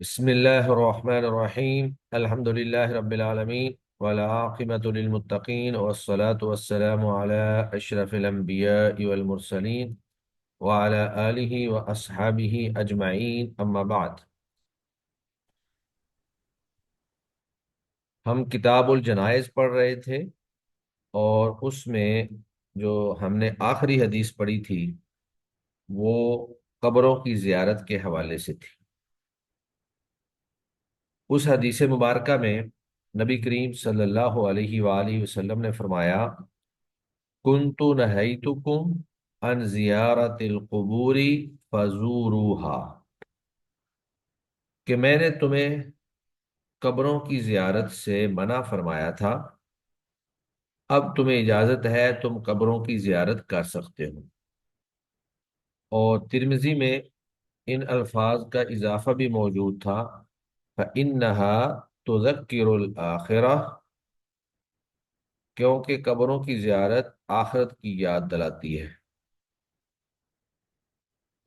بسم الله الرحمن الرحيم الحمد لله رب العالمين والعاقبة للمتقين والصلاة والسلام على أشرف الأنبياء والمرسلين وعلى آله وأصحابه أجمعين أما بعد. ہم کتاب الجنائز پڑھ رہے تھے اور اس میں جو ہم نے آخری حدیث پڑھی تھی وہ قبروں کی زیارت کے حوالے سے تھی. اس حدیث مبارکہ میں نبی کریم صلی اللہ علیہ وآلہ وسلم نے فرمایا: کنت نہیتکم عن زیارت القبور فزوروها، کہ میں نے تمہیں قبروں کی زیارت سے منع فرمایا تھا، اب تمہیں اجازت ہے، تم قبروں کی زیارت کر سکتے ہو. اور ترمذی میں ان الفاظ کا اضافہ بھی موجود تھا: فإنها تذکر الآخرہ، کیونکہ قبروں کی زیارت آخرت کی یاد دلاتی ہے.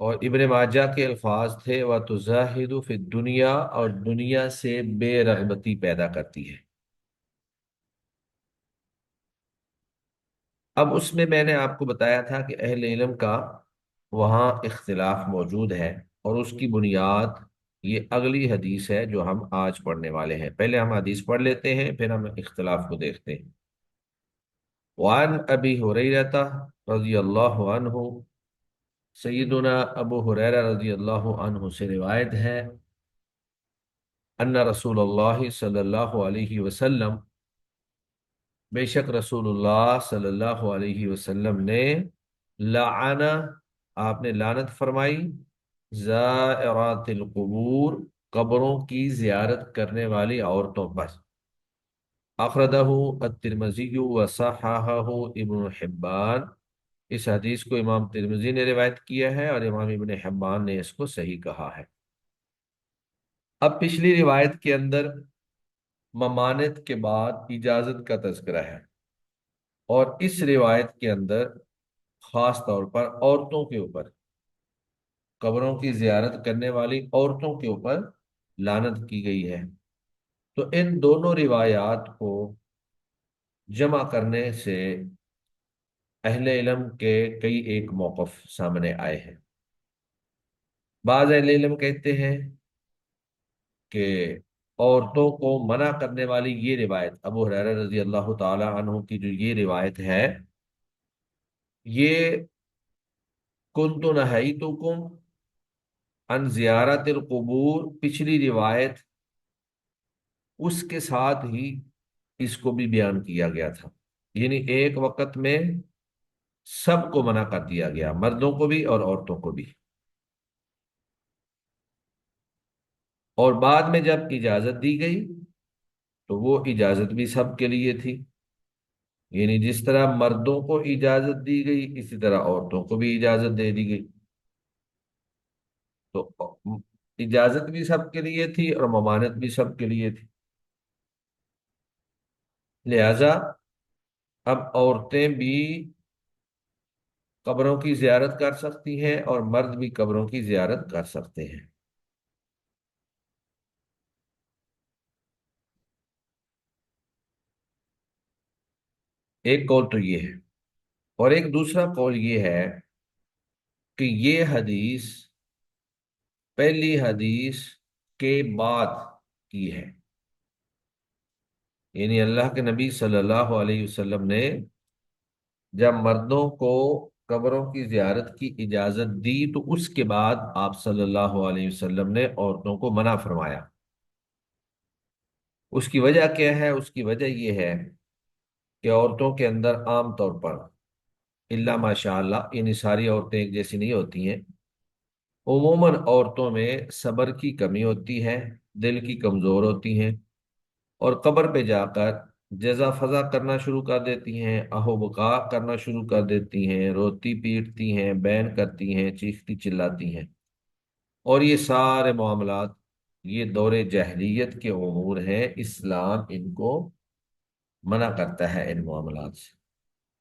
اور ابن ماجہ کے الفاظ تھے: وَتُزَاہِدُ فِی الدُّنْیَا، اور دنیا سے بے رغبتی پیدا کرتی ہے. اب اس میں نے آپ کو بتایا تھا کہ اہل علم کا وہاں اختلاف موجود ہے، اور اس کی بنیاد یہ اگلی حدیث ہے جو ہم آج پڑھنے والے ہیں. پہلے ہم حدیث پڑھ لیتے ہیں، پھر ہم اختلاف کو دیکھتے ہیں. وعن ابی ہریرہ رضی اللہ عنہ، سیدنا ابو ہریرہ رضی اللہ عنہ سے روایت ہے: ان رسول اللہ صلی اللہ علیہ وسلم، بے شک رسول اللہ صلی اللہ علیہ وسلم نے لعن، آپ نے لعنت فرمائی، زائرات القبور، قبروں کی زیارت کرنے والی عورتوں پر. اخرجہ الترمذی وصححہ ابن حبان، اس حدیث کو امام ترمذی نے روایت کیا ہے اور امام ابن حبان نے اس کو صحیح کہا ہے. اب پچھلی روایت کے اندر ممانعت کے بعد اجازت کا تذکرہ ہے، اور اس روایت کے اندر خاص طور پر عورتوں کے اوپر، قبروں کی زیارت کرنے والی عورتوں کے اوپر لعنت کی گئی ہے. تو ان دونوں روایات کو جمع کرنے سے اہل علم کے کئی ایک موقف سامنے آئے ہیں. بعض اہل علم کہتے ہیں کہ عورتوں کو منع کرنے والی یہ روایت، ابو ہریرہ رضی اللہ تعالی عنہ کی جو یہ روایت ہے، یہ کنت نہیتکم عن زیارت القبور، پچھلی روایت اس کے ساتھ ہی اس کو بھی بیان کیا گیا تھا. یعنی ایک وقت میں سب کو منع کر دیا گیا، مردوں کو بھی اور عورتوں کو بھی. اور بعد میں جب اجازت دی گئی تو وہ اجازت بھی سب کے لیے تھی. یعنی جس طرح مردوں کو اجازت دی گئی، اسی طرح عورتوں کو بھی اجازت دے دی گئی. تو اجازت بھی سب کے لیے تھی اور ممانعت بھی سب کے لیے تھی. لہذا اب عورتیں بھی قبروں کی زیارت کر سکتی ہیں اور مرد بھی قبروں کی زیارت کر سکتے ہیں. ایک قول تو یہ ہے، اور ایک دوسرا قول یہ ہے کہ یہ حدیث پہلی حدیث کے بعد کی ہے. یعنی اللہ کے نبی صلی اللہ علیہ وسلم نے جب مردوں کو قبروں کی زیارت کی اجازت دی تو اس کے بعد آپ صلی اللہ علیہ وسلم نے عورتوں کو منع فرمایا. اس کی وجہ کیا ہے؟ اس کی وجہ یہ ہے کہ عورتوں کے اندر عام طور پر، الا ماشاء اللہ، یعنی ساری عورتیں ایک جیسی نہیں ہوتی ہیں، عموماً عورتوں میں صبر کی کمی ہوتی ہے، دل کی کمزور ہوتی ہیں، اور قبر پہ جا کر جزا فضا کرنا شروع کر دیتی ہیں، اہو بکا کرنا شروع کر دیتی ہیں، روتی پیٹتی ہیں، بین کرتی ہیں، چیختی چلاتی ہیں. اور یہ سارے معاملات یہ دور جاہلیت کے امور ہیں، اسلام ان کو منع کرتا ہے. ان معاملات سے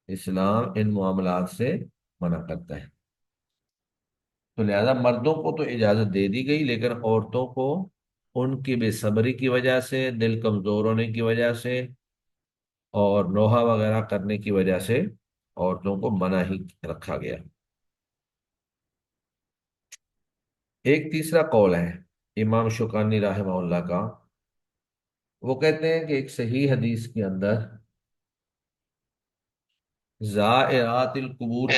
اسلام ان معاملات سے منع کرتا ہے. تو لہذا مردوں کو تو اجازت دے دی گئی، لیکن عورتوں کو ان کی بے صبری کی وجہ سے، دل کمزور ہونے کی وجہ سے اور نوحہ وغیرہ کرنے کی وجہ سے عورتوں کو منع ہی رکھا گیا۔ ایک تیسرا قول ہے امام شوکانی رحمہ اللہ کا، وہ کہتے ہیں کہ ایک صحیح حدیث کے اندر زائرات القبور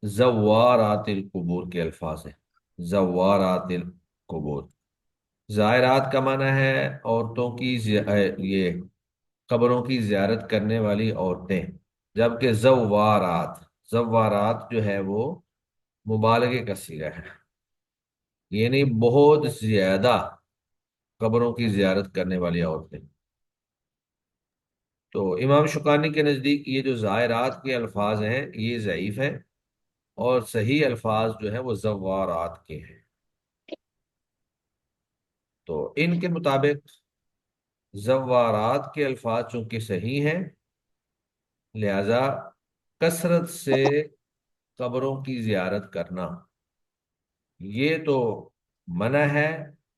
زوارات القبور کے الفاظ ہیں۔ زوارات القبور، زائرات کا معنی ہے عورتوں کی یہ قبروں کی زیارت کرنے والی عورتیں، جبکہ زوارات، زوارات جو ہے وہ مبالغے کا صیغہ ہے، یعنی بہت زیادہ قبروں کی زیارت کرنے والی عورتیں۔ تو امام شوکانی کے نزدیک یہ جو زائرات کے الفاظ ہیں یہ ضعیف ہیں، اور صحیح الفاظ جو ہیں وہ زوارات کے ہیں۔ تو ان کے مطابق زوارات کے الفاظ چونکہ صحیح ہیں، لہذا کثرت سے قبروں کی زیارت کرنا یہ تو منع ہے،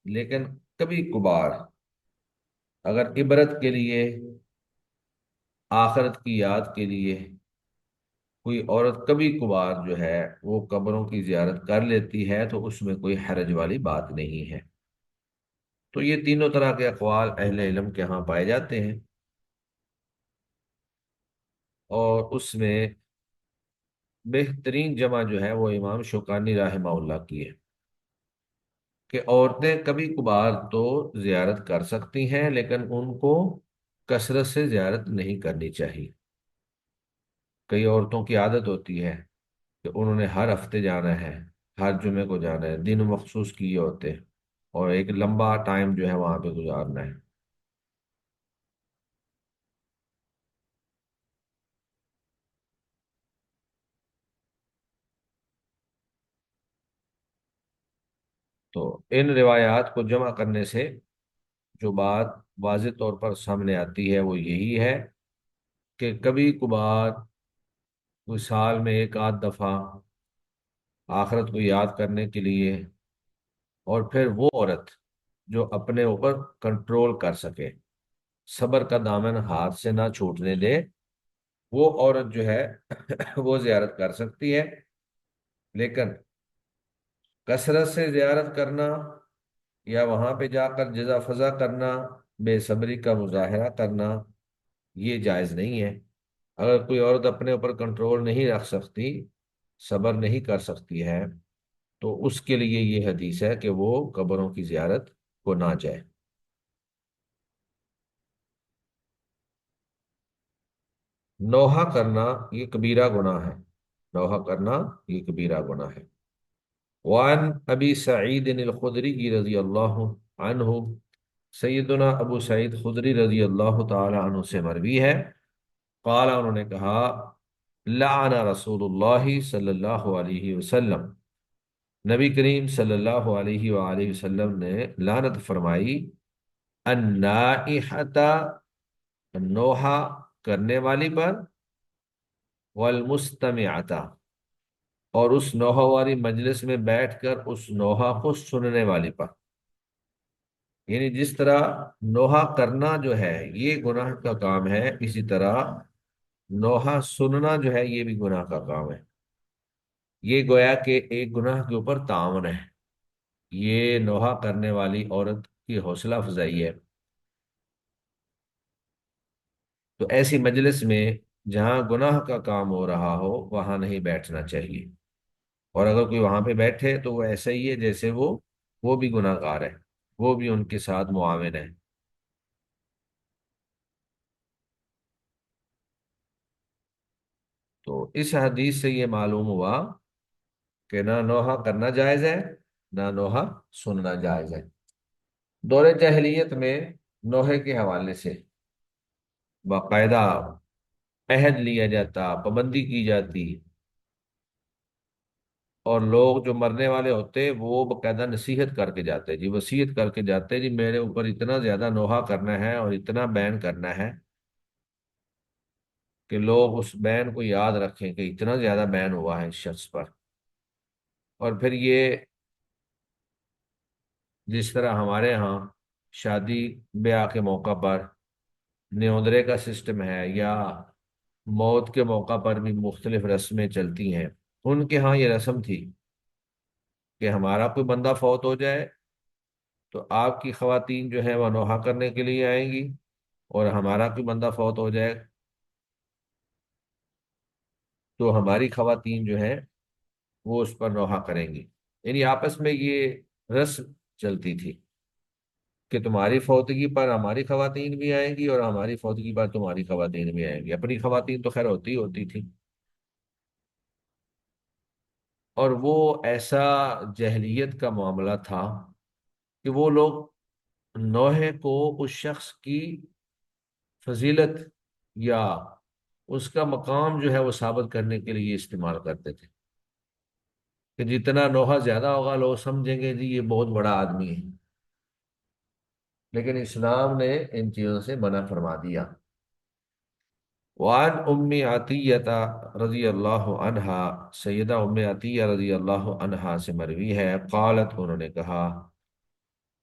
لیکن کبھی کبھار اگر عبرت کے لیے، آخرت کی یاد کے لیے کوئی عورت کبھی کبھار جو ہے وہ قبروں کی زیارت کر لیتی ہے تو اس میں کوئی حرج والی بات نہیں ہے۔ تو یہ تینوں طرح کے اقوال اہل علم کے ہاں پائے جاتے ہیں، اور اس میں بہترین جمع جو ہے وہ امام شوکانی رحمہ اللہ کی ہے کہ عورتیں کبھی کبھار تو زیارت کر سکتی ہیں، لیکن ان کو کثرت سے زیارت نہیں کرنی چاہیے۔ کئی عورتوں کی عادت ہوتی ہے کہ انہوں نے ہر ہفتے جانا ہے، ہر جمعے کو جانا ہے، دن مخصوص کیے ہوتے ہیں اور ایک لمبا ٹائم جو ہے وہاں پہ گزارنا ہے۔ تو ان روایات کو جمع کرنے سے جو بات واضح طور پر سامنے آتی ہے وہ یہی ہے کہ کبھی کبھار کوئی سال میں ایک آدھ دفعہ آخرت کو یاد کرنے کے لیے، اور پھر وہ عورت جو اپنے اوپر کنٹرول کر سکے، صبر کا دامن ہاتھ سے نہ چھوٹنے دے، وہ عورت جو ہے وہ زیارت کر سکتی ہے۔ لیکن کثرت سے زیارت کرنا یا وہاں پہ جا کر جزا فضا کرنا، بے صبری کا مظاہرہ کرنا، یہ جائز نہیں ہے۔ اگر کوئی عورت اپنے اوپر کنٹرول نہیں رکھ سکتی، صبر نہیں کر سکتی ہے، تو اس کے لیے یہ حدیث ہے کہ وہ قبروں کی زیارت کو نہ جائے۔ نوحہ کرنا یہ کبیرہ گناہ ہے، نوحہ کرنا یہ کبیرہ گناہ ہے۔ وعن ابی سعید الخدری رضی اللہ عنہ، سیدنا ابو سعید خدری رضی اللہ تعالی عنہ سے مروی ہے، قال انہوں نے کہا، لعن رسول اللہ صلی اللہ علیہ وسلم، نبی کریم صلی اللہ علیہ وآلہ وسلم نے لعنت فرمائی، النائحۃ، نوحہ کرنے والی پر، والمستمعۃ، اور اس نوحہ والی مجلس میں بیٹھ کر اس نوحہ کو سننے والی پر۔ یعنی جس طرح نوحہ کرنا جو ہے یہ گناہ کا کام ہے، اسی طرح نوحہ سننا جو ہے یہ بھی گناہ کا کام ہے۔ یہ گویا کہ ایک گناہ کے اوپر تعاون ہے، یہ نوحہ کرنے والی عورت کی حوصلہ افزائی ہے۔ تو ایسی مجلس میں جہاں گناہ کا کام ہو رہا ہو وہاں نہیں بیٹھنا چاہیے، اور اگر کوئی وہاں پہ بیٹھے تو وہ ایسا ہی ہے جیسے وہ بھی گناہ گار ہے، وہ بھی ان کے ساتھ معاون ہے۔ تو اس حدیث سے یہ معلوم ہوا کہ نہ نوحہ کرنا جائز ہے، نہ نوحہ سننا جائز ہے۔ دور جاہلیت میں نوحے کے حوالے سے باقاعدہ عہد لیا جاتا، پابندی کی جاتی، اور لوگ جو مرنے والے ہوتے وہ باقاعدہ نصیحت کر کے جاتے، جی وصیت کر کے جاتے، جی میرے اوپر اتنا زیادہ نوحہ کرنا ہے اور اتنا بین کرنا ہے کہ لوگ اس بین کو یاد رکھیں کہ اتنا زیادہ بین ہوا ہے اس شخص پر۔ اور پھر یہ جس طرح ہمارے ہاں شادی بیاہ کے موقع پر نیوندرے کا سسٹم ہے، یا موت کے موقع پر بھی مختلف رسمیں چلتی ہیں، ان کے ہاں یہ رسم تھی کہ ہمارا کوئی بندہ فوت ہو جائے تو آپ کی خواتین جو ہیں وہ نوحہ کرنے کے لیے آئیں گی، اور ہمارا کوئی بندہ فوت ہو جائے تو ہماری خواتین جو ہیں وہ اس پر نوحہ کریں گی۔ یعنی آپس میں یہ رسم چلتی تھی کہ تمہاری فوتگی پر ہماری خواتین بھی آئیں گی، اور ہماری فوتگی پر تمہاری خواتین بھی آئیں گی۔ اپنی خواتین تو خیر ہوتی تھی، اور وہ ایسا جہلیت کا معاملہ تھا کہ وہ لوگ نوحے کو اس شخص کی فضیلت یا اس کا مقام جو ہے وہ ثابت کرنے کے لیے استعمال کرتے تھے، کہ جتنا نوحہ زیادہ ہوگا لوگ سمجھیں گے جی یہ بہت بڑا آدمی ہے۔ لیکن اسلام نے ان چیزوں سے منع فرما دیا۔ وعن ام عطیہ رضی اللہ عنہا، سیدہ ام عطیہ رضی اللہ عنہا سے مروی ہے، قالت، انہوں نے کہا،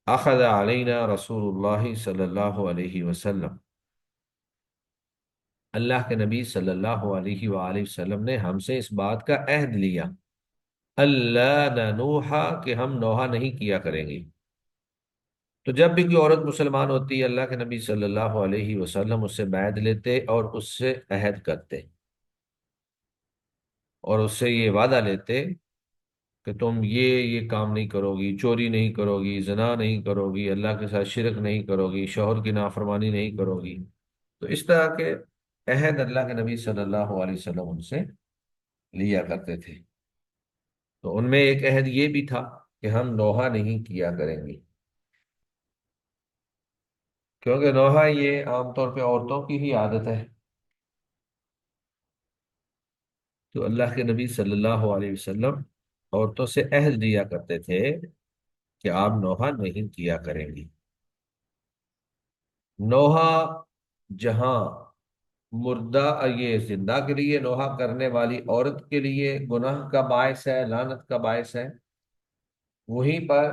اخذ علینا رسول اللہ صلی اللہ علیہ وسلم، اللہ کے نبی صلی اللہ علیہ وآلہ وسلم نے ہم سے اس بات کا عہد لیا، اللہ ننوحا، کہ ہم نوحہ نہیں کیا کریں گے۔ تو جب بھی کوئی عورت مسلمان ہوتی ہے، اللہ کے نبی صلی اللہ علیہ وسلم اس سے بیعت لیتے اور اس سے عہد کرتے، اور اس سے یہ وعدہ لیتے کہ تم یہ کام نہیں کرو گی، چوری نہیں کرو گی، زنا نہیں کرو گی، اللہ کے ساتھ شرک نہیں کرو گی، شوہر کی نافرمانی نہیں کرو گی۔ تو اس طرح کے عہد اللہ کے نبی صلی اللہ علیہ وسلم ان سے لیا کرتے تھے۔ تو ان میں ایک عہد یہ بھی تھا کہ ہم نوحہ نہیں کیا کریں گے، کیونکہ نوحہ یہ عام طور پہ عورتوں کی ہی عادت ہے۔ تو اللہ کے نبی صلی اللہ علیہ وسلم عورتوں سے عہد لیا کرتے تھے کہ آپ نوحہ نہیں کیا کریں گی۔ نوحہ جہاں مردہ، یہ زندہ کے لیے نوحہ کرنے والی عورت کے لیے گناہ کا باعث ہے، لعنت کا باعث ہے، وہیں پر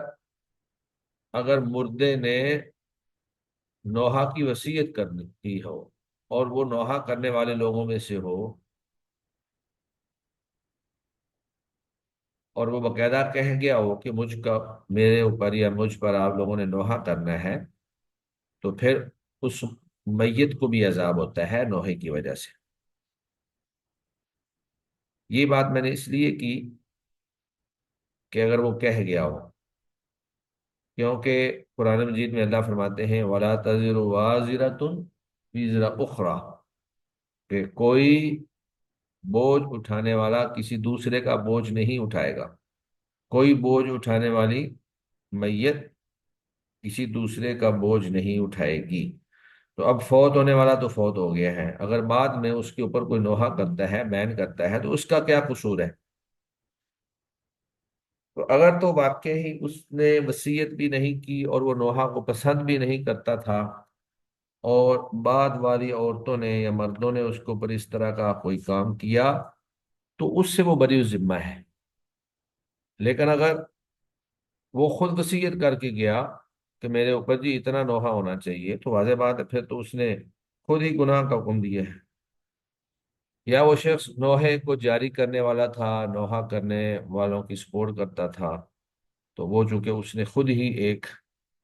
اگر مردے نے نوحہ کی وصیت کرنی کی ہو، اور وہ نوحہ کرنے والے لوگوں میں سے ہو، اور وہ باقاعدہ کہہ گیا ہو کہ مجھ کا، میرے اوپر یا مجھ پر آپ لوگوں نے نوحہ کرنا ہے، تو پھر اس میت کو بھی عذاب ہوتا ہے نوحے کی وجہ سے۔ یہ بات میں نے اس لیے کی کہ اگر وہ کہہ گیا ہو، کیونکہ قرآن مجید میں اللہ فرماتے ہیں وَلَا تَزِرُ وَازِرَةٌ وِزْرَ أُخْرَى، کہ کوئی بوجھ اٹھانے والا کسی دوسرے کا بوجھ نہیں اٹھائے گا، کوئی بوجھ اٹھانے والی میت کسی دوسرے کا بوجھ نہیں اٹھائے گی۔ تو اب فوت ہونے والا تو فوت ہو گیا ہے، اگر بعد میں اس کے اوپر کوئی نوحہ کرتا ہے، بین کرتا ہے، تو اس کا کیا قصور ہے؟ تو اگر تو واقعی اس نے وصیت بھی نہیں کی اور وہ نوحہ کو پسند بھی نہیں کرتا تھا، اور بعد والی عورتوں نے یا مردوں نے اس کے اوپر اس طرح کا کوئی کام کیا، تو اس سے وہ بری الذمہ ہے۔ لیکن اگر وہ خود وصیت کر کے گیا کہ میرے اوپر جی اتنا نوحہ ہونا چاہیے، تو واضح بات ہے پھر تو اس نے خود ہی گناہ کا حکم دیا ہے۔ یا وہ شخص نوحے کو جاری کرنے والا تھا، نوحہ کرنے والوں کی سپورٹ کرتا تھا، تو وہ چونکہ اس نے خود ہی ایک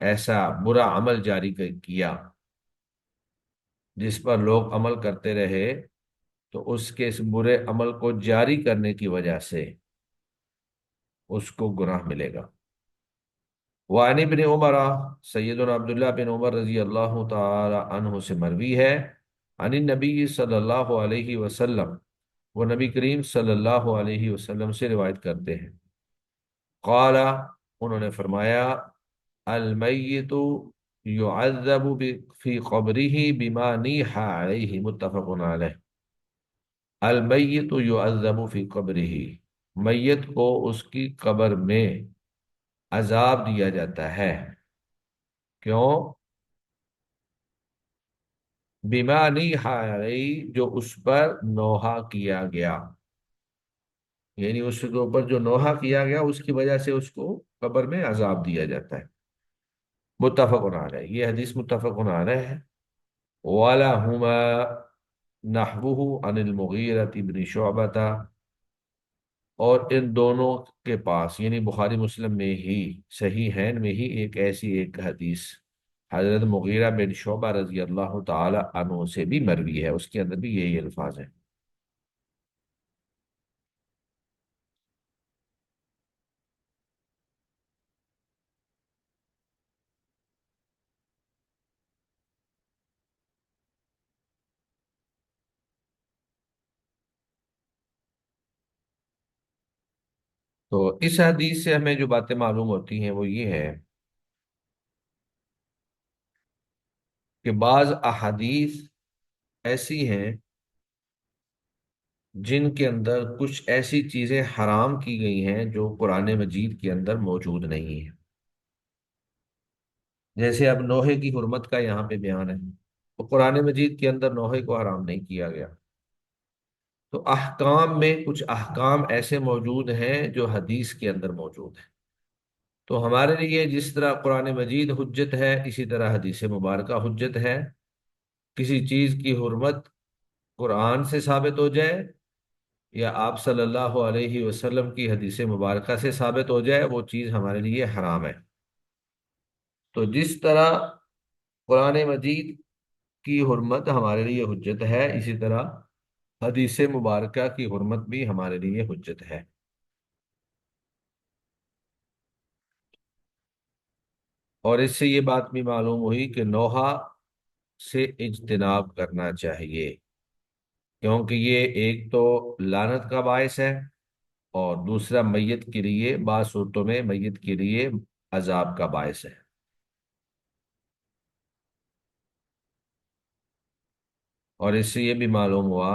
ایسا برا عمل جاری کیا جس پر لوگ عمل کرتے رہے، تو اس کے اس برے عمل کو جاری کرنے کی وجہ سے اس کو گناہ ملے گا۔ وعن ابن عمر، سیدنا عبداللہ بن عمر رضی اللہ تعالی عنہ سے مروی ہے، عن النبی صلی اللہ علیہ وسلم، وہ نبی کریم صلی اللہ علیہ وسلم سے روایت کرتے ہیں، قال، انہوں نے فرمایا، المیت یعذب فی قبرہ بما نیح علیہ، متفق علیہ۔ المیت یعذب فی قبرہ، میت کو اس کی قبر میں عذاب دیا جاتا ہے۔ کیوں؟ بما نیح علیہ، جو اس پر نوحہ کیا گیا، یعنی اس کے اوپر جو نوحہ کیا گیا اس کی وجہ سے اس کو قبر میں عذاب دیا جاتا ہے۔ متفق علیہ، یہ حدیث متفق علیہ ہے۔ وَلَهُمَا نَحْوُهُ عَنِ الْمُغِیرَةِ بْنِ شُعْبَةَ، اور ان دونوں کے پاس یعنی بخاری مسلم میں ہی صحیحین میں ہی ایک حدیث حضرت مغیرہ بن شعبہ رضی اللہ تعالی عنہ سے بھی مروی ہے، اس کے اندر بھی یہی الفاظ ہیں۔ تو اس حدیث سے ہمیں جو باتیں معلوم ہوتی ہیں وہ یہ ہے کہ بعض احادیث ایسی ہیں جن کے اندر کچھ ایسی چیزیں حرام کی گئی ہیں جو قرآن مجید کے اندر موجود نہیں ہیں، جیسے اب نوحے کی حرمت کا یہاں پہ بیان ہے، تو قرآن مجید کے اندر نوحے کو حرام نہیں کیا گیا۔ تو احکام میں کچھ احکام ایسے موجود ہیں جو حدیث کے اندر موجود ہیں۔ تو ہمارے لیے جس طرح قرآن مجید حجت ہے، اسی طرح حدیث مبارکہ حجت ہے۔ کسی چیز کی حرمت قرآن سے ثابت ہو جائے یا آپ صلی اللہ علیہ وسلم کی حدیث مبارکہ سے ثابت ہو جائے، وہ چیز ہمارے لیے حرام ہے۔ تو جس طرح قرآن مجید کی حرمت ہمارے لیے حجت ہے، اسی طرح حدیث مبارکہ کی حرمت بھی ہمارے لیے حجت ہے۔ اور اس سے یہ بات بھی معلوم ہوئی کہ نوحہ سے اجتناب کرنا چاہیے، کیونکہ یہ ایک تو لعنت کا باعث ہے، اور دوسرا میت کے لیے بعض صورتوں میں میت کے لیے عذاب کا باعث ہے۔ اور اس سے یہ بھی معلوم ہوا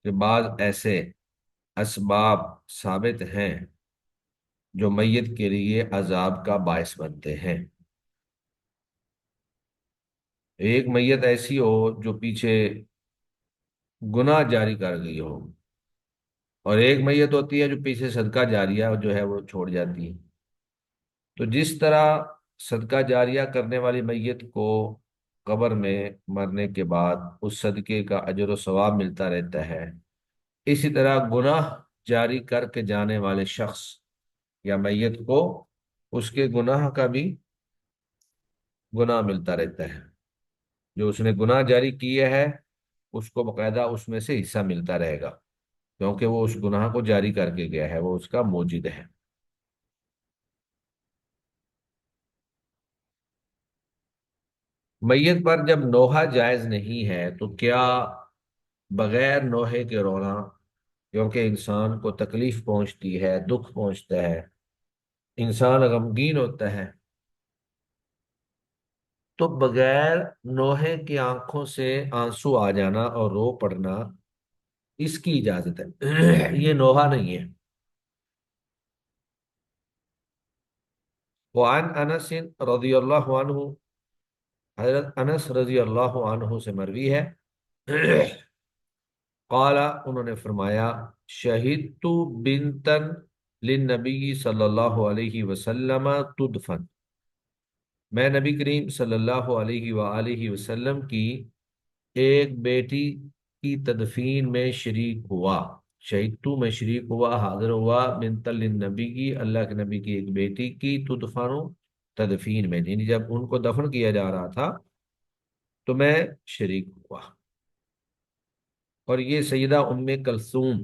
کہ بعض ایسے اسباب ثابت ہیں جو میت کے لیے عذاب کا باعث بنتے ہیں۔ ایک میت ایسی ہو جو پیچھے گناہ جاری کر گئی ہو، اور ایک میت ہوتی ہے جو پیچھے صدقہ جاریہ جو ہے وہ چھوڑ جاتی ہے۔ تو جس طرح صدقہ جاریہ کرنے والی میت کو قبر میں مرنے کے بعد اس صدقے کا اجر و ثواب ملتا رہتا ہے، اسی طرح گناہ جاری کر کے جانے والے شخص یا میت کو اس کے گناہ کا بھی گناہ ملتا رہتا ہے۔ جو اس نے گناہ جاری کیے ہے اس کو باقاعدہ اس میں سے حصہ ملتا رہے گا، کیونکہ وہ اس گناہ کو جاری کر کے گیا ہے، وہ اس کا موجد ہے۔ میت پر جب نوحہ جائز نہیں ہے تو کیا بغیر نوحے کے رونا، کیونکہ انسان کو تکلیف پہنچتی ہے، دکھ پہنچتا ہے، انسان غمگین ہوتا ہے، تو بغیر نوحے کی آنکھوں سے آنسو آ جانا اور رو پڑنا، اس کی اجازت ہے، یہ نوحہ نہیں ہے۔ وعن انس رضی اللہ عنہ، حضرت انس رضی اللہ عنہ سے مروی ہے، قال، انہوں نے فرمایا، شہدت بنتن للنبی صلی اللہ علیہ وسلم تدفن، میں نبی کریم صلی اللہ علیہ وآلہ وسلم کی ایک بیٹی کی تدفین میں شریک ہوا۔ شہدتو میں شریک ہوا، حاضر ہوا، بنت للنبی کی، اللہ کے نبی کی ایک بیٹی کی، تدفن تدفین میں، یعنی جب ان کو دفن کیا جا رہا تھا تو میں شریک ہوا۔ اور یہ سیدہ ام کلثوم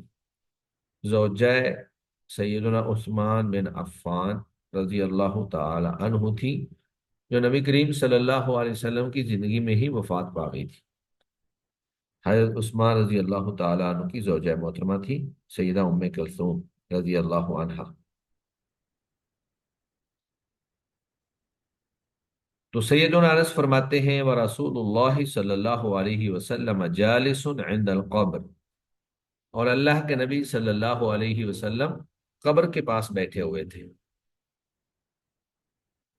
زوجہ سیدنا عثمان بن عفان رضی اللہ تعالی عنہ تھی، جو نبی کریم صلی اللہ علیہ وسلم کی زندگی میں ہی وفات پا گئی تھی۔ حضرت عثمان رضی اللہ تعالی عنہ کی زوجہ محترمہ تھی سیدہ ام کلثوم رضی اللہ عنہا۔ تو سیدنا انس فرماتے ہیں، ورسول اللہ صلی اللہ علیہ وسلم جالس عند القبر، اور اللہ کے نبی صلی اللہ علیہ وسلم قبر کے پاس بیٹھے ہوئے تھے۔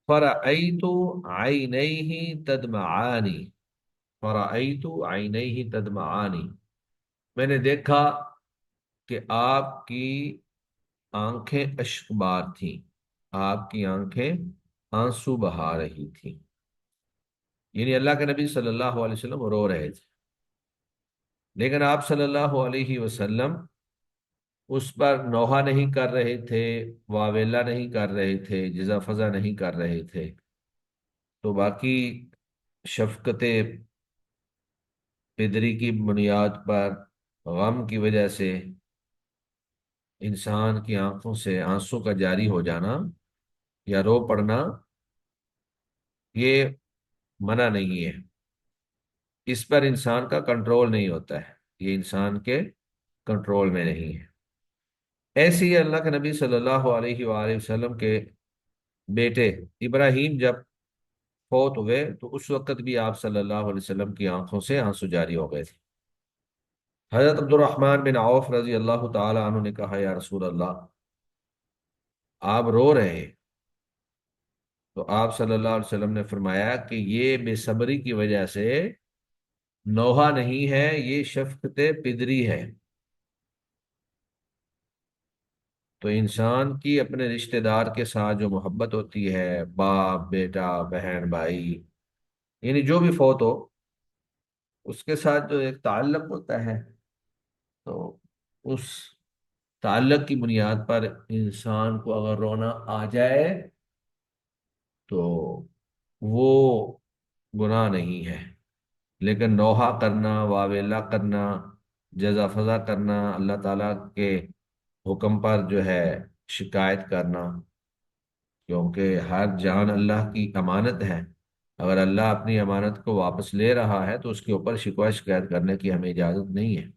فرأیت عینیہ تدمعانی، فرأیت عینیہ تدمعانی، میں نے دیکھا کہ آپ کی آنکھیں اشکبار تھیں، آپ کی آنکھیں آنسو بہا رہی تھیں، یعنی اللہ کے نبی صلی اللہ علیہ وسلم رو رہے تھے، لیکن آپ صلی اللہ علیہ وسلم اس پر نوحہ نہیں کر رہے تھے، واویلا نہیں کر رہے تھے، جزا فضا نہیں کر رہے تھے۔ تو باقی شفقت پدری کی بنیاد پر غم کی وجہ سے انسان کی آنکھوں سے آنسو کا جاری ہو جانا یا رو پڑنا، یہ منع نہیں ہے، اس پر انسان کا کنٹرول نہیں ہوتا ہے، یہ انسان کے کنٹرول میں نہیں ہے۔ ایسے ہی اللہ کے نبی صلی اللہ علیہ وآلہ وسلم کے بیٹے ابراہیم جب فوت ہوئے تو اس وقت بھی آپ صلی اللہ علیہ وسلم کی آنکھوں سے آنسو جاری ہو گئے تھے۔ حضرت عبد الرحمن بن عوف رضی اللہ تعالی عنہ نے کہا یا رسول اللہ، آپ رو رہے ہیں؟ تو آپ صلی اللہ علیہ وسلم نے فرمایا کہ یہ بے صبری کی وجہ سے نوحہ نہیں ہے، یہ شفقت پدری ہے۔ تو انسان کی اپنے رشتہ دار کے ساتھ جو محبت ہوتی ہے، باپ بیٹا بہن بھائی، یعنی جو بھی فوت ہو، اس کے ساتھ جو ایک تعلق ہوتا ہے، تو اس تعلق کی بنیاد پر انسان کو اگر رونا آ جائے تو وہ گناہ نہیں ہے، لیکن نوحہ کرنا، واویلا کرنا، جزا فضا کرنا، اللہ تعالیٰ کے حکم پر جو ہے شکایت کرنا، کیونکہ ہر جان اللہ کی امانت ہے، اگر اللہ اپنی امانت کو واپس لے رہا ہے تو اس کے اوپر شکوہ شکایت کرنے کی ہمیں اجازت نہیں ہے۔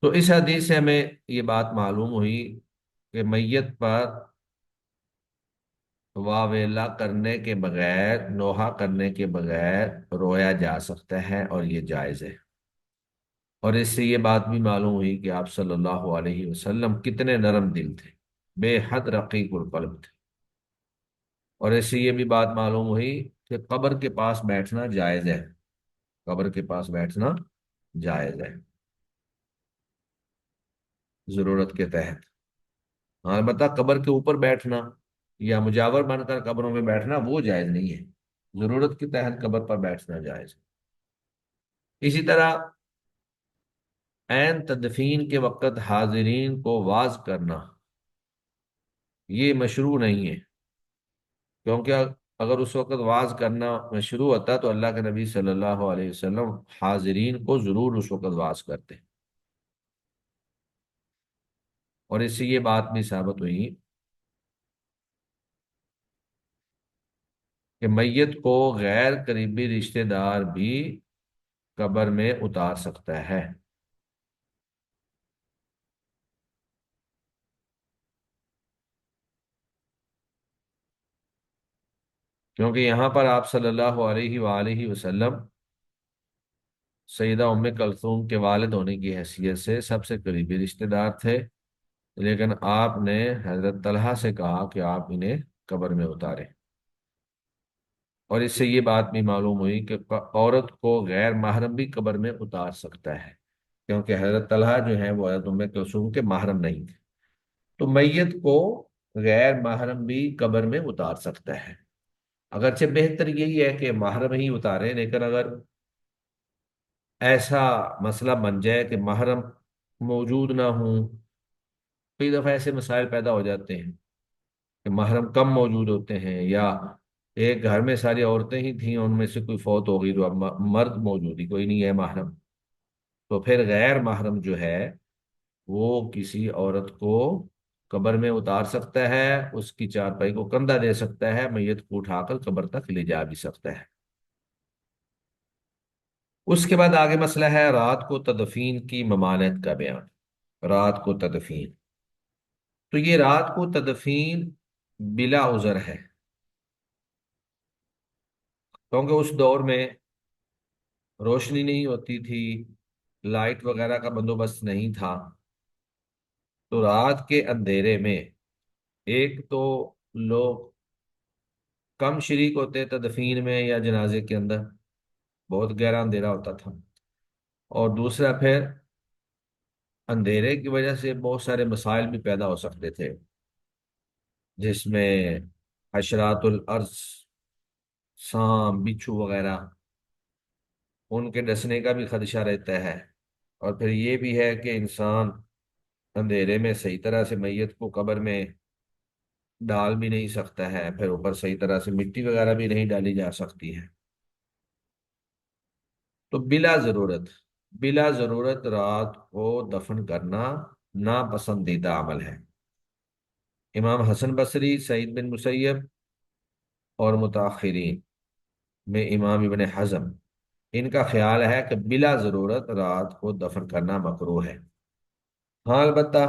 تو اس حدیث سے ہمیں یہ بات معلوم ہوئی کہ میت پر واویلا کرنے کے بغیر، نوحہ کرنے کے بغیر رویا جا سکتا ہے، اور یہ جائز ہے۔ اور اس سے یہ بات بھی معلوم ہوئی کہ آپ صلی اللہ علیہ وسلم کتنے نرم دل تھے، بے حد رقیق القلب تھے۔ اور اس سے یہ بھی بات معلوم ہوئی کہ قبر کے پاس بیٹھنا جائز ہے، قبر کے پاس بیٹھنا جائز ہے ضرورت کے تحت۔ ہاں البتہ قبر کے اوپر بیٹھنا یا مجاور بن کر قبروں میں بیٹھنا وہ جائز نہیں ہے، ضرورت کے تحت قبر پر بیٹھنا جائز ہے۔ اسی طرح عین تدفین کے وقت حاضرین کو واعظ کرنا یہ مشروع نہیں ہے، کیونکہ اگر اس وقت واعظ کرنا مشروع ہوتا تو اللہ کے نبی صلی اللہ علیہ وسلم حاضرین کو ضرور اس وقت واعظ کرتے۔ اور اس سے یہ بات بھی ثابت ہوئی کہ میت کو غیر قریبی رشتہ دار بھی قبر میں اتار سکتا ہے۔ کیونکہ یہاں پر آپ صلی اللہ علیہ وآلہ وسلم سیدہ ام کلثوم کے والد ہونے کی حیثیت سے سب سے قریبی رشتہ دار تھے، لیکن آپ نے حضرت طلحہ سے کہا کہ آپ انہیں قبر میں اتاریں۔ اور اس سے یہ بات بھی معلوم ہوئی کہ عورت کو غیر محرم بھی قبر میں اتار سکتا ہے، کیونکہ حضرت طلحہ جو ہیں وہ حضرت ام کلثوم کے محرم نہیں تھے۔ تو میت کو غیر محرم بھی قبر میں اتار سکتا ہے، اگرچہ بہتر یہی ہے کہ محرم ہی اتارے، لیکن اگر ایسا مسئلہ بن جائے کہ محرم موجود نہ ہوں، کئی دفعہ ایسے مسائل پیدا ہو جاتے ہیں کہ محرم کم موجود ہوتے ہیں، یا ایک گھر میں ساری عورتیں ہی تھیں، ان میں سے کوئی فوت ہو گئی تو اب مرد موجود ہی کوئی نہیں ہے محرم، تو پھر غیر محرم جو ہے وہ کسی عورت کو قبر میں اتار سکتا ہے، اس کی چارپائی کو کندھا دے سکتا ہے، میت کو اٹھا کر قبر تک لے جا بھی سکتا ہے۔ اس کے بعد آگے مسئلہ ہے رات کو تدفین کی ممانعت کا بیان۔ رات کو تدفین، تو یہ رات کو تدفین بلا عذر ہے، کیونکہ اس دور میں روشنی نہیں ہوتی تھی، لائٹ وغیرہ کا بندوبست نہیں تھا، تو رات کے اندھیرے میں ایک تو لوگ کم شریک ہوتے تدفین میں یا جنازے کے اندر، بہت گہرا اندھیرا ہوتا تھا، اور دوسرا پھر اندھیرے کی وجہ سے بہت سارے مسائل بھی پیدا ہو سکتے تھے، جس میں حشرات الارض، سانپ بچھو وغیرہ، ان کے ڈسنے کا بھی خدشہ رہتا ہے۔ اور پھر یہ بھی ہے کہ انسان اندھیرے میں صحیح طرح سے میت کو قبر میں ڈال بھی نہیں سکتا ہے، پھر اوپر صحیح طرح سے مٹی وغیرہ بھی نہیں ڈالی جا سکتی ہے۔ تو بلا ضرورت رات کو دفن کرنا ناپسندیدہ عمل ہے۔ امام حسن بصری، سعید بن مسیب اور متاخرین میں امام ابن حزم، ان کا خیال ہے کہ بلا ضرورت رات کو دفن کرنا مکروہ ہے۔ ہاں البتہ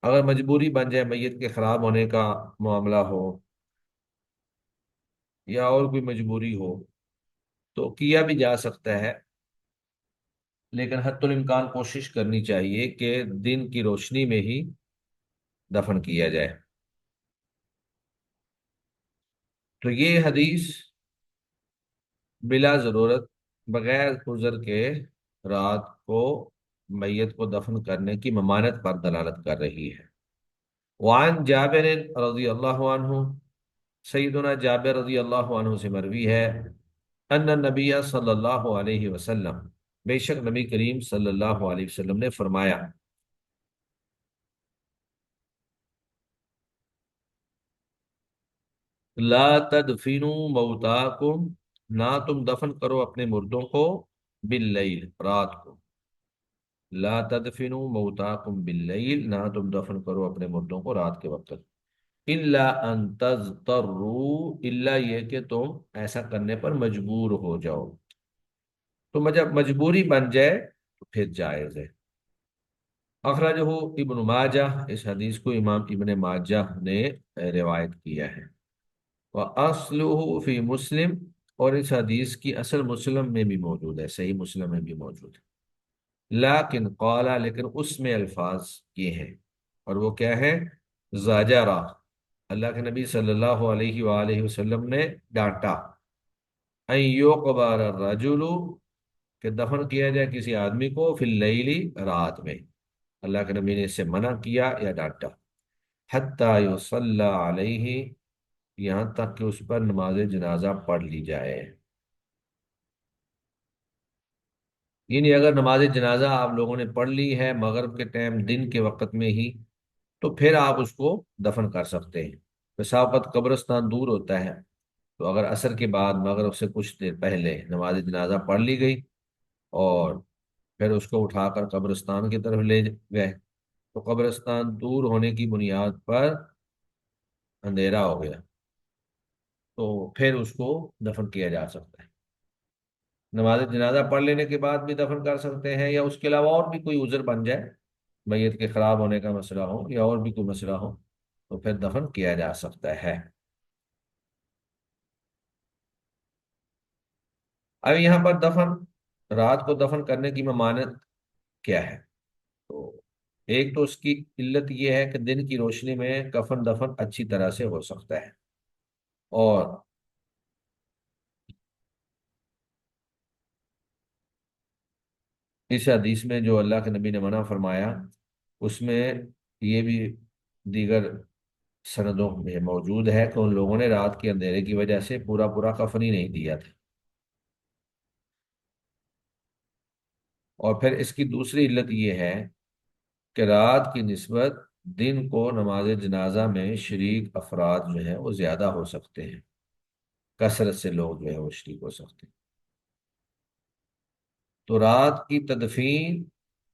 اگر مجبوری بن جائے، میت کے خراب ہونے کا معاملہ ہو یا اور کوئی مجبوری ہو، تو کیا بھی جا سکتا ہے، لیکن حتی الامکان کوشش کرنی چاہیے کہ دن کی روشنی میں ہی دفن کیا جائے۔ تو یہ حدیث بلا ضرورت، بغیر عذر کے رات کو میت کو دفن کرنے کی ممانعت پر دلالت کر رہی ہے۔ وعن جابر رضی اللہ عنہ، سیدنا جابر رضی اللہ عنہ سے مروی ہے، ان النبی صلی اللہ علیہ وسلم، بے شک نبی کریم صلی اللہ علیہ وسلم نے فرمایا، لا تدفنوا موتاکم، نہ تم دفن کرو اپنے مردوں کو، باللیل، رات کو، لا تدفنوا موتاکم باللیل، نہ تم دفن کرو اپنے مردوں کو رات کے وقت، الا ان تضطروا، الا یہ کہ تم ایسا کرنے پر مجبور ہو جاؤ۔ تو جب مجبوری بن جائے تو پھر جائز ہے۔ اخرجہ ابن ماجہ، اس حدیث کو امام ابن ماجہ نے روایت کیا ہے۔ وَأَصْلُهُ فی مسلم، اور اس حدیث کی اصل مسلم میں بھی موجود ہے، صحیح مسلم میں بھی موجود ہے، لیکن قالا، لیکن اس میں الفاظ یہ ہیں، اور وہ کیا ہے؟ زاجرہ، اللہ کے نبی صلی اللہ علیہ وآلہ وسلم نے ڈانٹا، ان یقبر الرجل، کہ دفن کیا جائے کسی آدمی کو، فی اللیل، رات میں، اللہ کے نبی نے اس سے منع کیا یا ڈانٹا، حتی یصلی علیہ، یہاں تک کہ اس پر نماز جنازہ پڑھ لی جائے۔ یعنی اگر نماز جنازہ آپ لوگوں نے پڑھ لی ہے مغرب کے ٹائم، دن کے وقت میں ہی، تو پھر آپ اس کو دفن کر سکتے ہیں۔ بسا اوقات قبرستان دور ہوتا ہے، تو اگر عصر کے بعد مغرب سے کچھ دیر پہلے نماز جنازہ پڑھ لی گئی اور پھر اس کو اٹھا کر قبرستان کی طرف لے گئے، تو قبرستان دور ہونے کی بنیاد پر اندھیرا ہو گیا، تو پھر اس کو دفن کیا جا سکتا ہے۔ نماز جنازہ پڑھ لینے کے بعد بھی دفن کر سکتے ہیں، یا اس کے علاوہ اور بھی کوئی عذر بن جائے، میت کے خراب ہونے کا مسئلہ ہو یا اور بھی کوئی مسئلہ ہو، تو پھر دفن کیا جا سکتا ہے۔ اب یہاں پر دفن، رات کو دفن کرنے کی ممانعت کیا ہے؟ تو ایک تو اس کی علت یہ ہے کہ دن کی روشنی میں کفن دفن اچھی طرح سے ہو سکتا ہے، اور اس حدیث میں جو اللہ کے نبی نے منع فرمایا، اس میں یہ بھی دیگر سندوں میں موجود ہے کہ ان لوگوں نے رات کے اندھیرے کی وجہ سے پورا پورا کفن ہی نہیں دیا تھا۔ اور پھر اس کی دوسری علت یہ ہے کہ رات کی نسبت دن کو نماز جنازہ میں شریک افراد جو ہیں وہ زیادہ ہو سکتے ہیں، کثرت سے لوگ جو ہے وہ شریک ہو سکتے ہیں۔ تو رات کی تدفین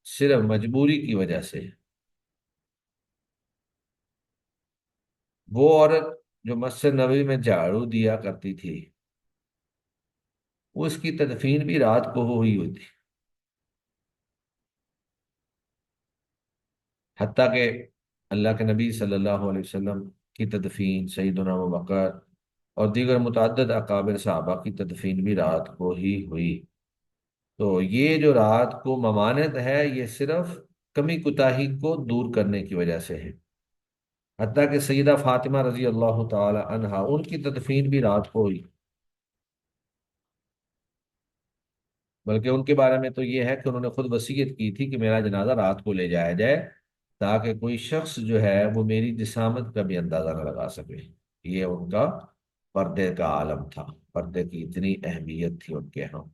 صرف مجبوری کی وجہ سے، وہ عورت جو مسجد نبوی میں جھاڑو دیا کرتی تھی، اس کی تدفین بھی رات کو ہوئی ہوتی، حتیٰ کہ اللہ کے نبی صلی اللہ علیہ وسلم کی تدفین، سیدنا ابوبکر اور دیگر متعدد اکابر صحابہ کی تدفین بھی رات کو ہی ہوئی۔ تو یہ جو رات کو ممانعت ہے، یہ صرف کمی کوتاہی کو دور کرنے کی وجہ سے ہے، حتیٰ کہ سیدہ فاطمہ رضی اللہ تعالی عنہا، ان کی تدفین بھی رات کو ہوئی۔ بلکہ ان کے بارے میں تو یہ ہے کہ انہوں نے خود وصیت کی تھی کہ میرا جنازہ رات کو لے جایا جائے، تاکہ کوئی شخص جو ہے وہ میری جسامت کا بھی اندازہ نہ لگا سکے۔ یہ ان کا پردے کا عالم تھا، پردے کی اتنی اہمیت تھی ان کے ہاں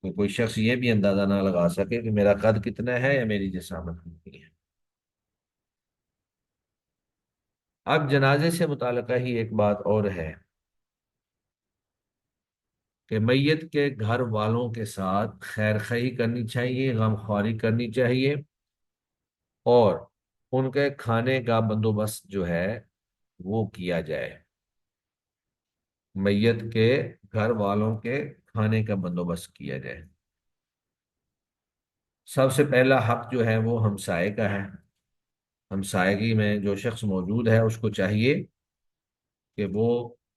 کہ کوئی شخص یہ بھی اندازہ نہ لگا سکے کہ میرا قد کتنا ہے یا میری جسامت کتنی ہے۔ اب جنازے سے متعلقہ ہی ایک بات اور ہے کہ میت کے گھر والوں کے ساتھ خیر خواہی کرنی چاہیے، غم خواری کرنی چاہیے، اور ان کے کھانے کا بندوبست جو ہے وہ کیا جائے۔ میت کے گھر والوں کے کھانے کا بندوبست کیا جائے۔ سب سے پہلا حق جو ہے وہ ہمسائے کا ہے۔ ہمسائیگی میں جو شخص موجود ہے اس کو چاہیے کہ وہ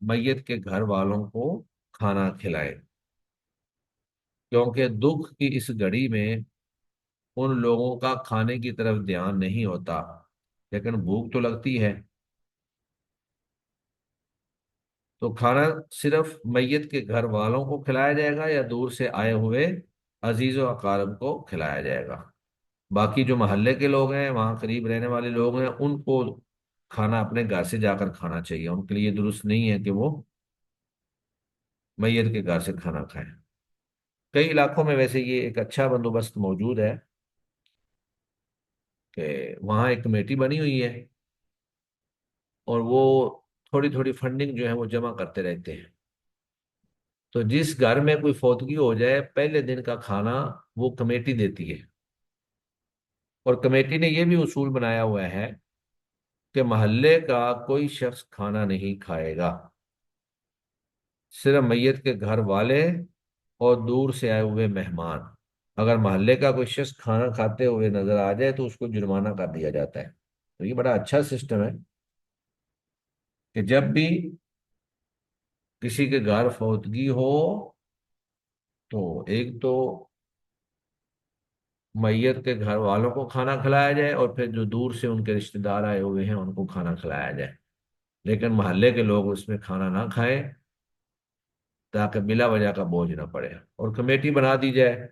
میت کے گھر والوں کو کھانا کھلائے، کیونکہ دکھ کی اس گھڑی میں ان لوگوں کا کھانے کی طرف دھیان نہیں ہوتا، لیکن بھوک تو لگتی ہے۔ تو کھانا صرف میت کے گھر والوں کو کھلایا جائے گا یا دور سے آئے ہوئے عزیز و اقارب کو کھلایا جائے گا؟ باقی جو محلے کے لوگ ہیں، وہاں قریب رہنے والے لوگ ہیں، ان کو کھانا اپنے گھر سے جا کر کھانا چاہیے، ان کے لیے درست نہیں ہے کہ وہ میت کے گھر سے کھانا کھائیں۔ کئی علاقوں میں ویسے یہ ایک اچھا بندوبست موجود ہے کہ وہاں ایک کمیٹی بنی ہوئی ہے، اور وہ تھوڑی تھوڑی فنڈنگ جو ہے وہ جمع کرتے رہتے ہیں۔ تو جس گھر میں کوئی فوتگی ہو جائے، پہلے دن کا کھانا وہ کمیٹی دیتی ہے، اور کمیٹی نے یہ بھی اصول بنایا ہوا ہے کہ محلے کا کوئی شخص کھانا نہیں کھائے گا، صرف میت کے گھر والے اور دور سے آئے ہوئے مہمان۔ اگر محلے کا کوئی شخص کھانا کھاتے ہوئے نظر آ جائے تو اس کو جرمانہ کر دیا جاتا ہے۔ تو یہ بڑا اچھا سسٹم ہے کہ جب بھی کسی کے گھر فوتگی ہو تو ایک تو میت کے گھر والوں کو کھانا کھلایا جائے، اور پھر جو دور سے ان کے رشتہ دار آئے ہوئے ہیں ان کو کھانا کھلایا جائے، لیکن محلے کے لوگ اس میں کھانا نہ کھائیں، تاکہ بلا وجہ کا بوجھ نہ پڑے، اور کمیٹی بنا دی جائے،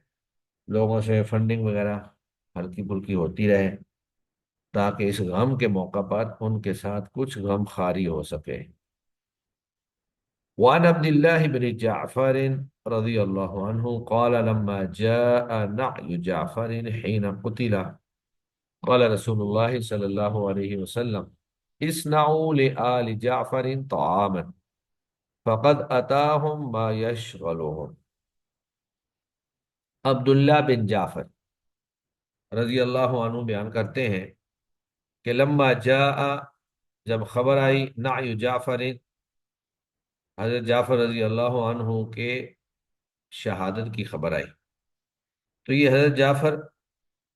لوگوں سے فنڈنگ وغیرہ ہلکی پھلکی ہوتی رہے، تاکہ اس غم کے موقع پر ان کے ساتھ کچھ غم خاری ہو سکے۔ وعن عبد الله بن جعفر رضي الله عنه قال لما جاء نعي جعفر حين قتل قال رسول الله صلى الله عليه وسلم اصنعوا لآل جعفر طعاما فقد أتاهم ما يشغلهم۔ عبداللہ بن جعفر رضی اللہ عنہ بیان کرتے ہیں کہ لما جاء، جب خبر آئی، نعی جعفر، حضرت جعفر رضی اللہ عنہ کے شہادت کی خبر آئی، تو یہ حضرت جعفر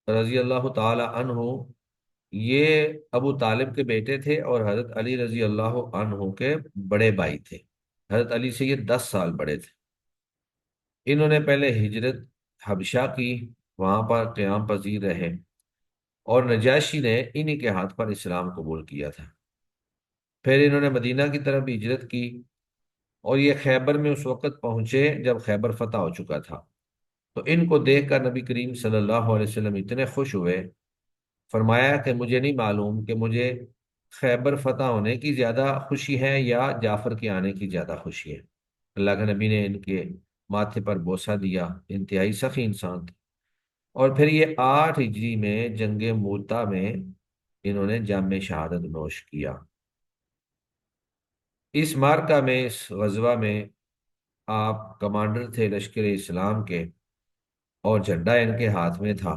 رضی اللہ تعالی عنہ یہ ابو طالب کے بیٹے تھے، اور حضرت علی رضی اللہ عنہ کے بڑے بھائی تھے۔ حضرت علی سے یہ 10 سال بڑے تھے۔ انہوں نے پہلے ہجرت حبشہ کی، وہاں پر قیام پذیر رہے، اور نجاشی نے انہی کے ہاتھ پر اسلام قبول کیا تھا۔ پھر انہوں نے مدینہ کی طرف بھی ہجرت کی، اور یہ خیبر میں اس وقت پہنچے جب خیبر فتح ہو چکا تھا۔ تو ان کو دیکھ کر نبی کریم صلی اللہ علیہ وسلم اتنے خوش ہوئے، فرمایا کہ مجھے نہیں معلوم کہ مجھے خیبر فتح ہونے کی زیادہ خوشی ہے یا جعفر کے آنے کی زیادہ خوشی ہے۔ اللہ کے نبی نے ان کے ماتھے پر بوسہ دیا، انتہائی سخی انسان تھے۔ اور پھر یہ 8 ہجری میں جنگ موتا میں انہوں نے جام شہادت نوش کیا۔ اس مارکہ میں، اس غزوہ میں آپ کمانڈر تھے لشکر اسلام کے، اور جھنڈا ان کے ہاتھ میں تھا،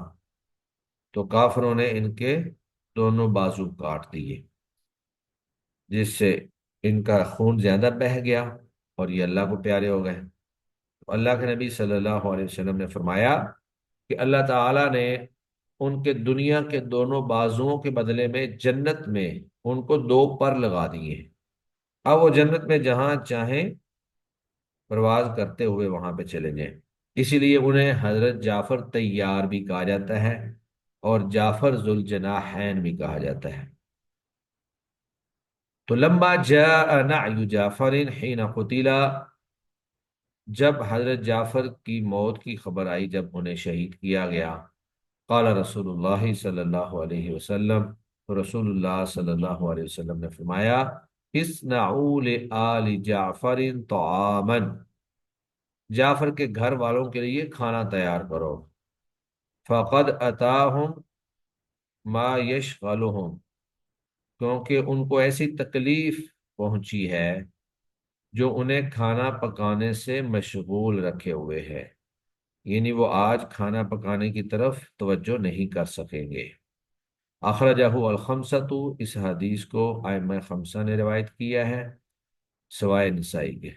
تو کافروں نے ان کے دونوں بازو کاٹ دیے، جس سے ان کا خون زیادہ بہہ گیا اور یہ اللہ کو پیارے ہو گئے۔ تو اللہ کے نبی صلی اللہ علیہ وسلم نے فرمایا کہ اللہ تعالیٰ نے ان کے دنیا کے دونوں بازوؤں کے بدلے میں جنت میں ان کو 2 پر لگا دیے ہیں۔ اب وہ جنت میں جہاں چاہیں پرواز کرتے ہوئے وہاں پہ چلے جائیں۔ اسی لیے انہیں حضرت جعفر طیار بھی کہا جاتا ہے، اور جعفر ذوالجناحین بھی کہا جاتا ہے۔ تو لما جاء نعی جعفر حين قتل، جب حضرت جعفر کی موت کی خبر آئی، جب انہیں شہید کیا گیا، قال رسول اللہ صلی اللہ علیہ وسلم، تو رسول اللہ صلی اللہ علیہ وسلم نے فرمایا، اصنعوا لآل جعفر طعاما، جعفر کے گھر والوں کے لیے کھانا تیار کرو، فقد اتاہم ما یشغلہم، کیونکہ ان کو ایسی تکلیف پہنچی ہے جو انہیں کھانا پکانے سے مشغول رکھے ہوئے ہے، یعنی وہ آج کھانا پکانے کی طرف توجہ نہیں کر سکیں گے۔ اخرجہ الخمسۃ، اس حدیث کو ائمہ خمسہ نے روایت کیا ہے سوائے نسائی کے۔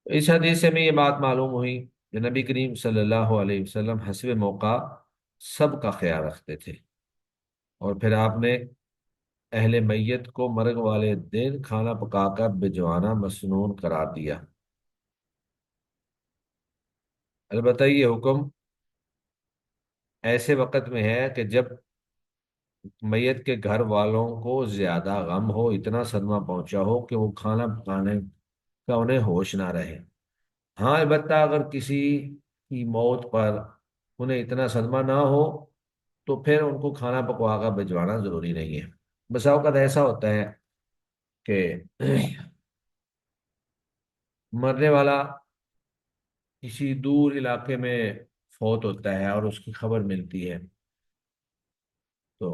اس حدیث سے میں یہ بات معلوم ہوئی کہ نبی کریم صلی اللہ علیہ وسلم حسب موقع سب کا خیال رکھتے تھے، اور پھر آپ نے اہل میت کو مرگ والے دن کھانا پکا کر بھجوانا مسنون قرار دیا۔ البتہ یہ حکم ایسے وقت میں ہے کہ جب میت کے گھر والوں کو زیادہ غم ہو، اتنا صدمہ پہنچا ہو کہ وہ کھانا پکانے کا انہیں ہوش نہ رہے۔ ہاں البتہ اگر کسی کی موت پر انہیں اتنا صدمہ نہ ہو تو پھر ان کو کھانا پکوا کر بھجوانا ضروری نہیں ہے۔ بسا اوقات ایسا ہوتا ہے کہ مرنے والا کسی دور علاقے میں فوت ہوتا ہے اور اس کی خبر ملتی ہے، تو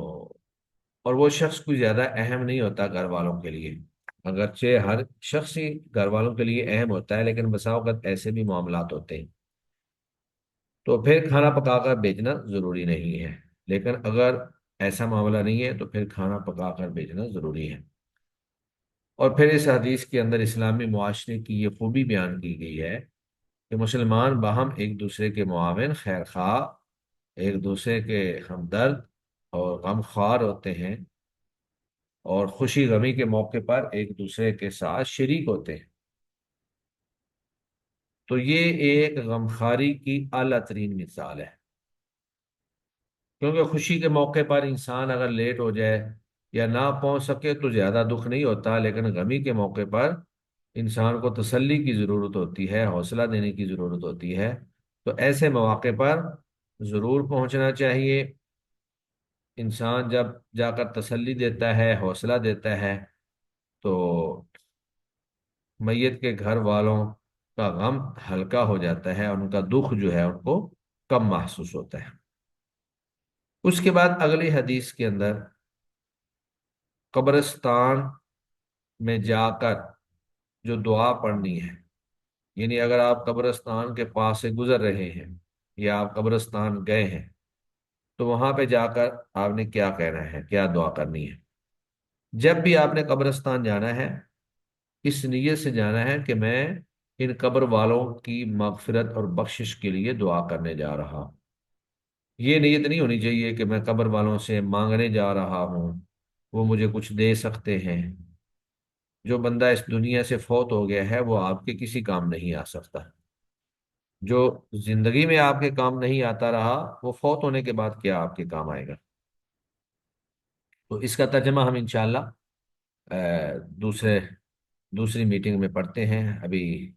اور وہ شخص کوئی زیادہ اہم نہیں ہوتا گھر والوں کے لیے، اگرچہ ہر شخص ہی گھر والوں کے لیے اہم ہوتا ہے، لیکن بسا اوقات ایسے بھی معاملات ہوتے ہیں، تو پھر کھانا پکا کر بیچنا ضروری نہیں ہے۔ لیکن اگر ایسا معاملہ نہیں ہے تو پھر کھانا پکا کر بیچنا ضروری ہے۔ اور پھر اس حدیث کے اندر اسلامی معاشرے کی یہ خوبی بیان کی گئی ہے کہ مسلمان باہم ایک دوسرے کے معاون، خیر خواہ، ایک دوسرے کے ہمدرد اور غم خوار ہوتے ہیں، اور خوشی غمی کے موقع پر ایک دوسرے کے ساتھ شریک ہوتے ہیں۔ تو یہ ایک غمخواری کی اعلیٰ ترین مثال ہے، کیونکہ خوشی کے موقع پر انسان اگر لیٹ ہو جائے یا نہ پہنچ سکے تو زیادہ دکھ نہیں ہوتا، لیکن غمی کے موقع پر انسان کو تسلی کی ضرورت ہوتی ہے، حوصلہ دینے کی ضرورت ہوتی ہے، تو ایسے مواقع پر ضرور پہنچنا چاہیے۔ انسان جب جا کر تسلی دیتا ہے، حوصلہ دیتا ہے، تو میت کے گھر والوں کا غم ہلکا ہو جاتا ہے، اور ان کا دکھ جو ہے ان کو کم محسوس ہوتا ہے۔ اس کے بعد اگلی حدیث کے اندر قبرستان میں جا کر جو دعا پڑھنی ہے، یعنی اگر آپ قبرستان کے پاس سے گزر رہے ہیں یا آپ قبرستان گئے ہیں تو وہاں پہ جا کر آپ نے کیا کہنا ہے، کیا دعا کرنی ہے۔ جب بھی آپ نے قبرستان جانا ہے، اس نیت سے جانا ہے کہ میں ان قبر والوں کی مغفرت اور بخشش کے لیے دعا کرنے جا رہا ہوں۔ یہ نیت نہیں ہونی چاہیے کہ میں قبر والوں سے مانگنے جا رہا ہوں، وہ مجھے کچھ دے سکتے ہیں۔ جو بندہ اس دنیا سے فوت ہو گیا ہے وہ آپ کے کسی کام نہیں آ سکتا، جو زندگی میں آپ کے کام نہیں آتا رہا وہ فوت ہونے کے بعد کیا آپ کے کام آئے گا۔ تو اس کا ترجمہ ہم انشاءاللہ دوسری میٹنگ میں پڑھتے ہیں۔ ابھی